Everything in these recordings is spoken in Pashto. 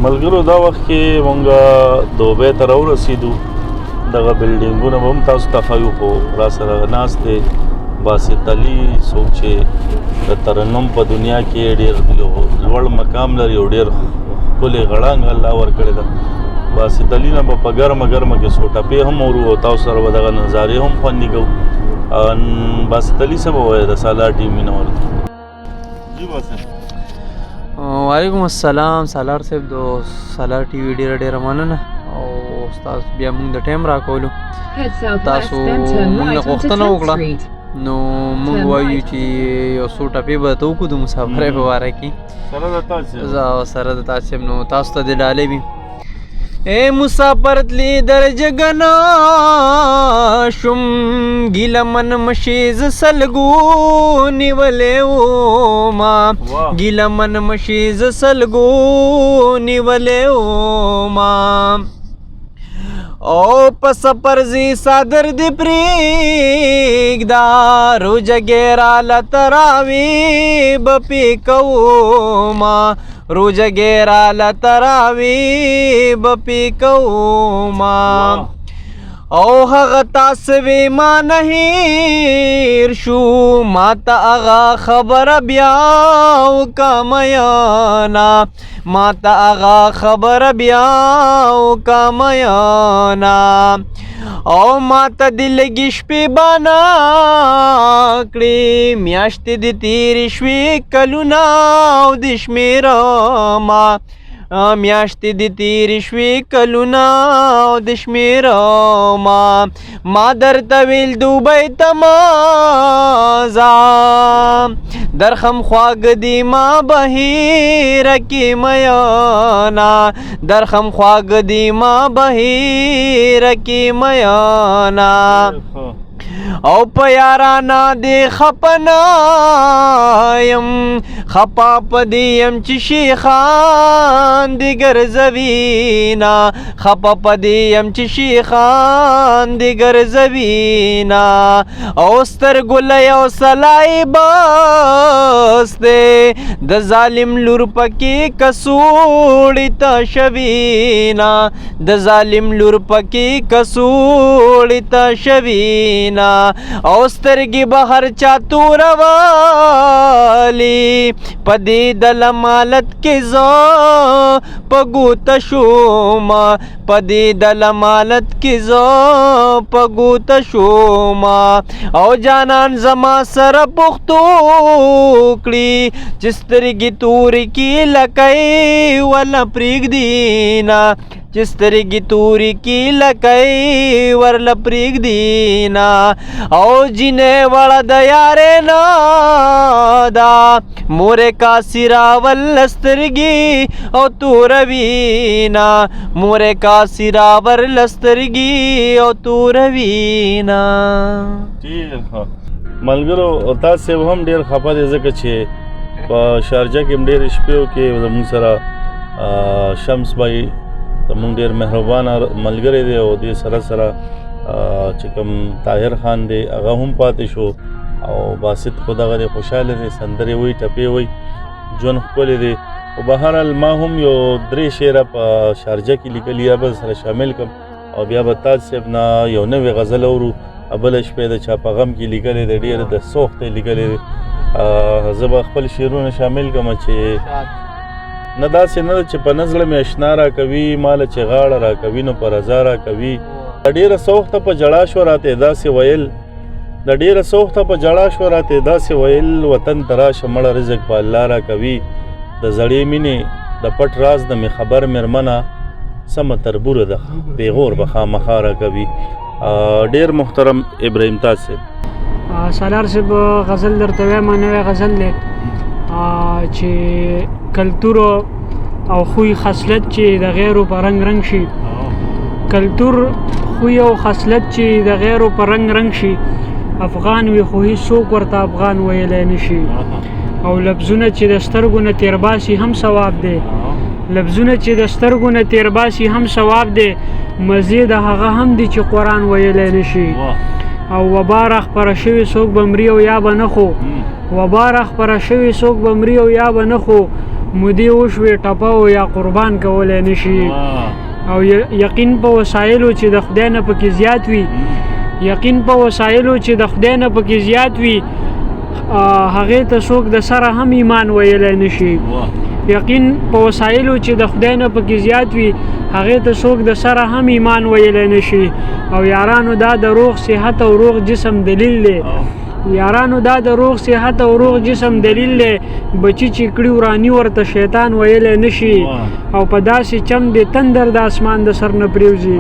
ملګرو دا وخت کې مونږ دوبۍ ته راورسېدو. دغه بلډینګونه به هم تاسو ته ښیو، خو راسره ناست دی باسط علي، څوک چې د ترنم په دنیا کې ډېر یو لوړ مقام لري او ډېر ښکلې غړانګ الله ورکړې ده. باسط علي نه به په ګرمه کې څو ټپې هم اورو او تاسو سره به دغه نظارې هم خوندي کوو. باسط علي څه به وایي د سالار ټیم مینهوال ته؟ جی باسط. وعلیکم السلام سالار صاحب، د سالار ټي وي ډېره مننه او تاسو بیا موږ د ټایم راکولو. تاسو موږ نه غوښتنه وکړه نو موږ وایو چې یو څو ټپې به ته وکړو د مسافرۍ په باره کې. زه سره د تاسو نو تاسو ته د ډالۍ وي. اے مسافر تلی در جگنا شم گیلا من مشیز سلگو نیولے او ما گیلا من مشیز سلگو نیولے او ما او پس پرزی صادر دی پریگ دارو جگیرا لتراوی بپی کو ما روز گیرا لتراوی بپی کو ما او حق تاسوی ما نهیر شو ما تا اغا خبر بیاو کامیانا ما تا اغا خبر بیاو کامیانا او ما تا دلگیش پی بانا کڑی میاشت دی تیری شوی کلونا او دشمیرا ما میاشت دی تیری شوی کلونا او دشمیرا ما در طویل دوبی تمازا در خم خواگ دی ما بهیر کی میانا در خم خواگ دی ما بهیر کی میانا او پیارانا دی خپنایم خپا پدیم چی شیخان دیگر زوینا خپا پدیم چی شیخان دیگر زوینا او سترگلی او سلائی باستے د ظالم لور پکی کسوڑی تا شوینا د ظالم لور پکی کسوڑی تا شوینا او سترگی بہر چاتور والی پدی دل مالت کی زو پگو تشوما پدی دل مالت کی زو پگو تشوما او جانان زما سر پختوکڑی چسترگی توری کی لکئی والا پریگ دینا چسترگی توری کی لکئی ورل پریگ دینا او جنے وڑا دیارے نادا مورے کا سراول لسترگی او تو روینا مورے کا سراور لسترگی او تو روینا. ملګرو تاسو هم ډیر خپه دي ځکه چې په شارجه کې ډیر شپو کې زموږ سره شمس بھائی زموږ ډیر مهربانه ملګری دی او دې سره چې کوم طاهر خان دی هغه هم پاتې شو او باسط خو دغه خوشحاله دی، سندرې وایي ټپې وایي، ژوند ښکلی دی. خو بهرحال ما هم یو 3 شعره په شارجه کې لیکلي یا به سره شامل کړم او بیا به تاج صاحب نه یو نوې غزل اورو. بله شپې د چا په غم کې لیکلی دی، ډېر د سوخت یې لیکلی دی. زه به خپل شعرونه شامل کړم چې نه داسې نه ده چې په نزله مې اشنا را کوي ماله چې غاړه را کوي نو په رضا را کوي. د ډېره سوخته په جړا شوه راته داسې ویل د ډېره سوخته په جړا شوه راته داسې ویل وطن ته راشه مړه رزق په الله را کوي. د زړې مینې د پټ راز د مې خبر مېرمنه سمه تربوره ده پیغور به خامخا را کوي. ډېر محترم ابراهیم تاج صاحب. سالار صاحب غزل درته وایم نوی غزل دی چې کلتور او خوی خصلت چې د غیرو په رنګ شي، کلتور خوی او خصلت چې د غیرو په رنګ شي، افغان وي خو هیڅوک ورته افغان ویلی نشي. او لفظونه چې د سترګو نه تیر باسي هم ثواب دی، لفظونه چې د سترګو نه تیر باسي هم ثواب دی، مزې د هغه هم دی چې قرآن ویلی نشي. او وبا را خپره شوي څوک به مري او یا به نه خو وبا را خپره شوي څوک به مري او یا به نه خو مودې وشوې ټپه یا قربان کولی نشي او یقین په وسایلو چې د خدای نه پکې زیات وي یقین په وسایلو چې د خدای نه پکې زیات وي هغې ته څوک د سره هم ایمان ویلی نشي یقین په وسایلو چې د خدای نه پکې زیات وي هغې ته څوک د سره هم ایمان ویلی نشي او یارانو دا د روغ صحت او روغ جسم دلیل دی یارانو دا د روغ صحت او روغ جسم دلیل دی بچی چې کړي ورانی ورته شیطان ویلی نشي او په داسې چم د تندر د اسمان د سر نه پریوځي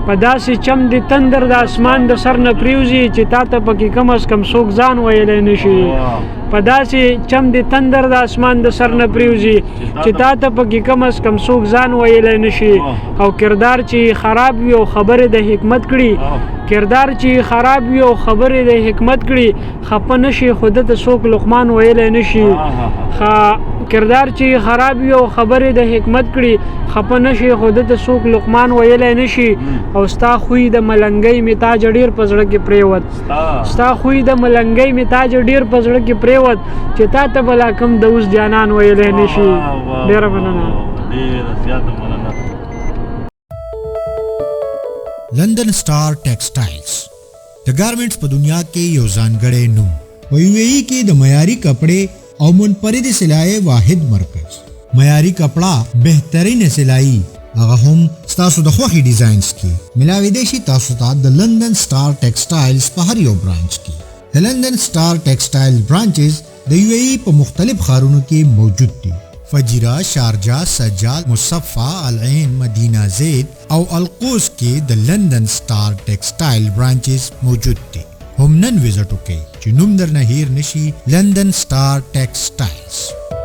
په داسې چم د تندر د اسمان د سر نه پریوځي چې تا ته پکې کم از کم څوک ځان ویلی نشي په داسې چم د تندر د اسمان د سر نه پریوځي چې تا ته پکې کم از کم څوک ځان ویلی نشي او کردار چې خراب وي او خبرې د حکمت کړي کردار چې خراب وي او خبرې د حکمت کړي خفه نشي خو ده ته څوک لقمان ویلی نشي کردار چې خراب وي او خبرې د حکمت کړي خفه نشي خو ده ته څوک لقمان ویلی نشي او ستا خوی د ملنګۍ مې تاج ډېر په زړه کې پرېوت ستا خوی د ملنګۍ مې تاج ډېر په زړه کې پرېوت چې تا ته به لا کم د اوس جانان ویلی نشي ډېره مننه لندن سٹار ټیکسټایلز د ګارمنټس په دنیا کې یو ځانګړی نوم په UAE کې د معیاري کپڑے او منفرد سلای واحد مرکز معیاري کپڑا بهترین سلای هغه هم تاسو د خوښي ډیزاینز کې ملاوي دي شي تاسو ته د لندن سٹار ټیکسټایلز په هر یو برانچ کې د لندن سٹار ټیکسټایل برانچز د UAE په مختلف ښارونو کې موجود دي فجیرہ شارجہ سجاد مصفہ العین مدینہ زید او القوس کې د لندن سٹار ټیکسټایل برانچز موجود دي هم نن وزټ وکړئ چې نوم درنه هیر نشي لندن سٹار ټیکسټایلز